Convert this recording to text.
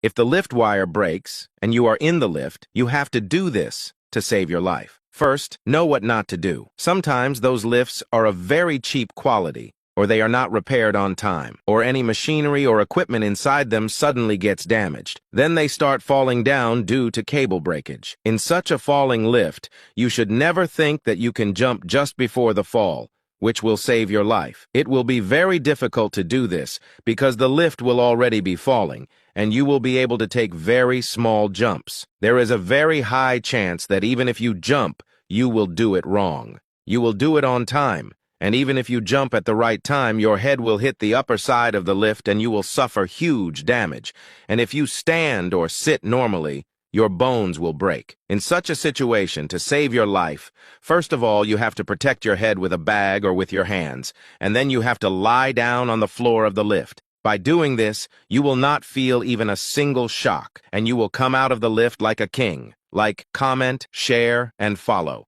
If the lift wire breaks and you are in the lift, you have to do this to save your life. First, know what not to do. Sometimes those lifts are of very cheap quality, or they are not repaired on time, or any machinery or equipment inside them suddenly gets damaged. Then they start falling down due to cable breakage. In such a falling lift, you should never think that you can jump just before the fall, which will save your life. It will be very difficult to do this because the lift will already be falling, and you will be able to take very small jumps. There is a very high chance that even if you jump, you will do it wrong. You will do it on time, and even if you jump at the right time, your head will hit the upper side of the lift and you will suffer huge damage. And if you stand or sit normally, your bones will break. In such a situation, to save your life, first of all, you have to protect your head with a bag or with your hands, and then you have to lie down on the floor of the lift. By doing this, you will not feel even a single shock, and you will come out of the lift like a king. Like, comment, share, and follow.